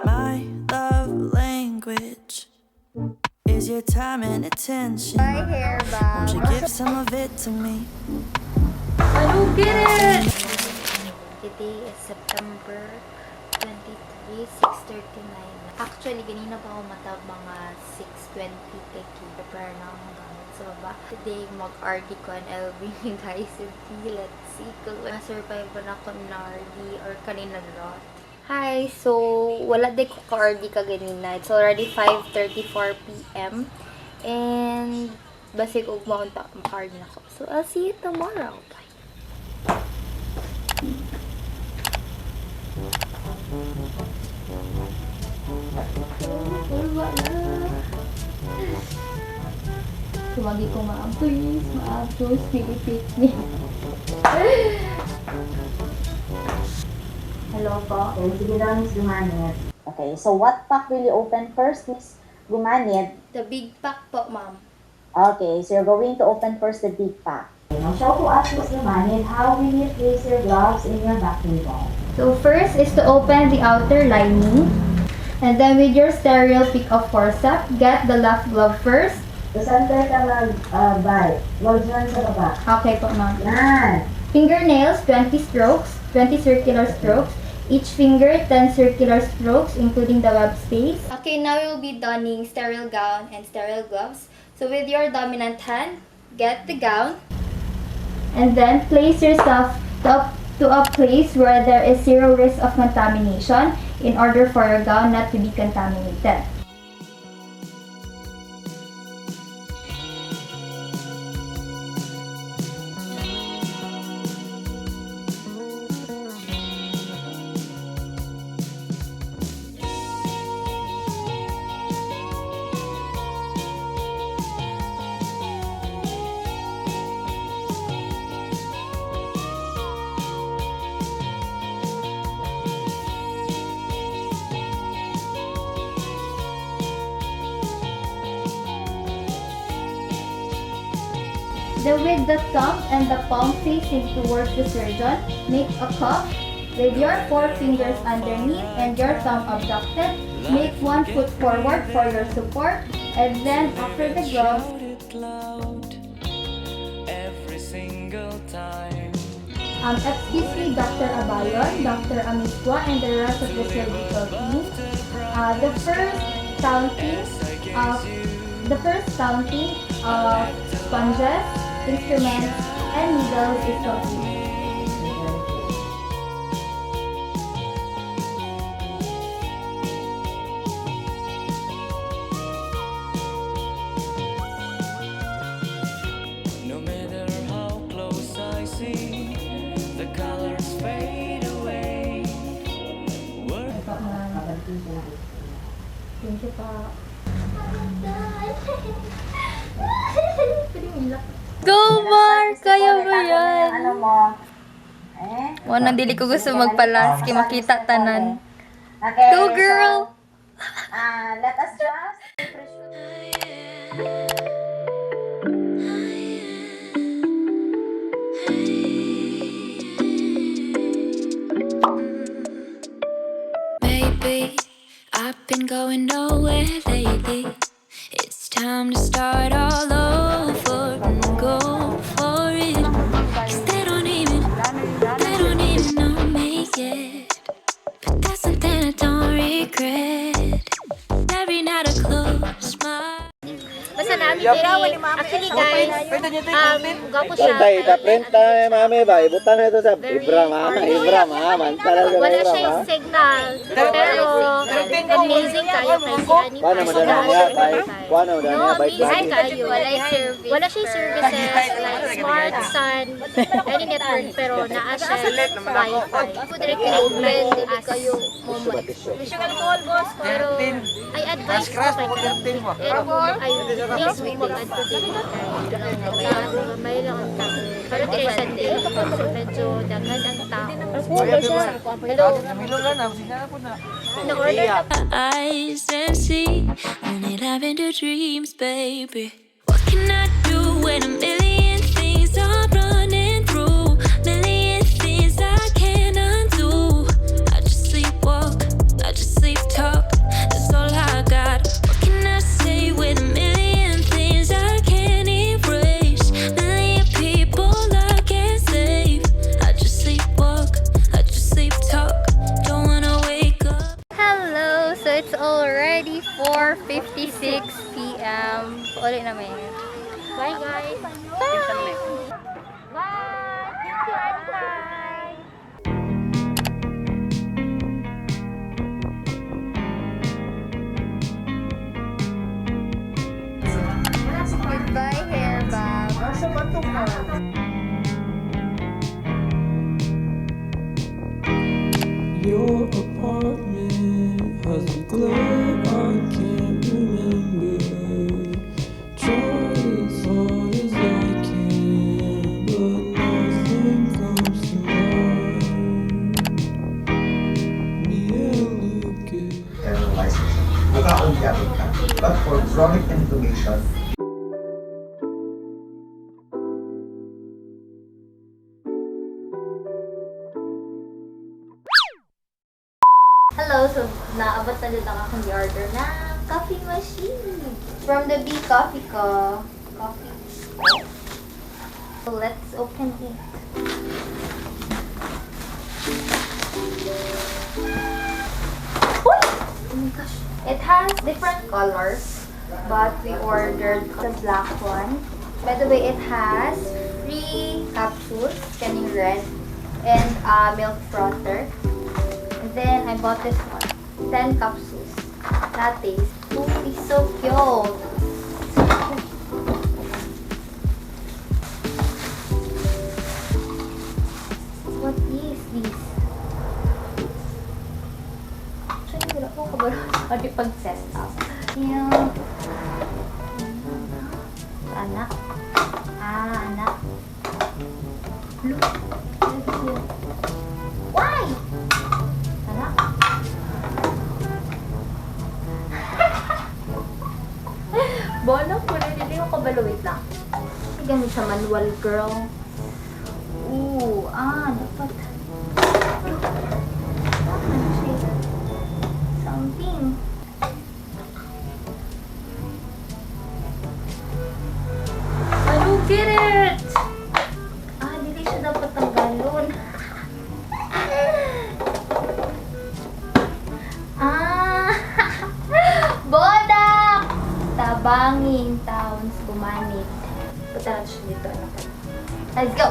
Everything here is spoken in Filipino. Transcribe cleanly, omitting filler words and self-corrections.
My love language is your time and attention. My hair Won't bag. you give some of it to me? I don't get it! Today is September 23, 6:39. Actually, ganina pa ako matag mga 6:20 peki. Prepare na akong gamit sa baba. Today, mag-RD ko ang LV guys. Let's see kung na-survive ba na ko ng RD or kanina lot. Hi! So, wala din ko ka-RD ka ganina. It's already 5:34 p.m. And, basig og maunta mag-RD na ko. So, I'll see you tomorrow. Bye! Tumagi ko ma'am, please, ma'am, please, pick me. Hello po. Okay, sige daw, Miss Gumanit. Okay, so what pack will you open first, Miss Gumanit? The big pack po, ma'am. Okay, so you're going to open first the big pack. Okay, now show to us, Miss Gumanit, how will you place your gloves in your vacuum bag? So first is to open the outer lining. And then with your stereo pick-off forceps, get the left glove first. Sa center ka mag-bite. Huwag dyan sa baba. Okay po, ma'am. Yan. Fingernails, 20 strokes, 20 circular strokes. Each finger, 10 circular strokes, including the web space. Okay, now you'll be donning sterile gown and sterile gloves. So with your dominant hand, get the gown. And then place yourself to a place where there is zero risk of contamination in order for your gown not to be contaminated. Then with the thumb and the palm facing towards the surgeon, make a cup. With your 4 fingers underneath and your thumb abducted, make 1 foot forward for your support. And then after the gloves, Every single time. excuse me, Dr. Abayon, Dr. Amiswa, and the rest of the surgical team. The first counting of sponges, instruments, and needles is complete. No matter how close I see, the colors fade away. Thank you pa. Go, Mark! Kaya mo yan! Ano mo? Nang dili ko gusto magpalas, kaya makita tanan. Okay, Go, girl! So, let us just Maybe I've been going nowhere lately. It's time to start all over and go for it. 'Cause they don't even know me yet. But that's something I don't regret. Every night I close my Basta namin diri. Actually guys, gwapo siya. Print na mami ba? Ibutan na ito sa Ibram ha. Ibram ha. Talaga Wala Ibram siya yung ha. signal. Pero amazing kayo kay si Annie. Paano mo na niya? Paano mo na niya? Amazing kayo. Wala siya services like Smart, Sun, any network. Pero naa siya Wi-Fi. Direct open, dili kayo moment. Pero I advise ko kay pero please we mag add to dili kay may lang ang tao. Pero dili sa day. So medyo dagan ang tao. Hello. Na-order na eyes and see only lavender dreams, baby. What can I do when a million things are running through? Million things I can't undo. I just sleepwalk, I just sleep talk. Your apartment has a glow I can't remember. Try as hard as I can, but nothing comes to mind. Me and Lucas. Sterilization. Mukhaon gamit ka. But for chronic inflammation, Hello! So, naabot na din ang akong order na coffee machine. From the big coffee ko. Coffee. So, let's open it. Uy! Oh my gosh. It has different colors, but we ordered the black one. By the way, it has 3 capsules, scanning red, and milk frother. And then I bought this one, 10 capsules. Lattes. Oh, it's so cute. What is this? Actually, wala ko kabalo sa pag-set up. Yung anak. Anak. Look. Why? Anak. Bono ko rin. Hindi ko kabalo. Wait lang. Hindi gamit sa manual, girl. Ooh. Dapat. Something. I don't get it! Hindi siya dapat tanggalon. Bodak! Tabangin, towns, gumanit. Punta natin siya dito. Let's go!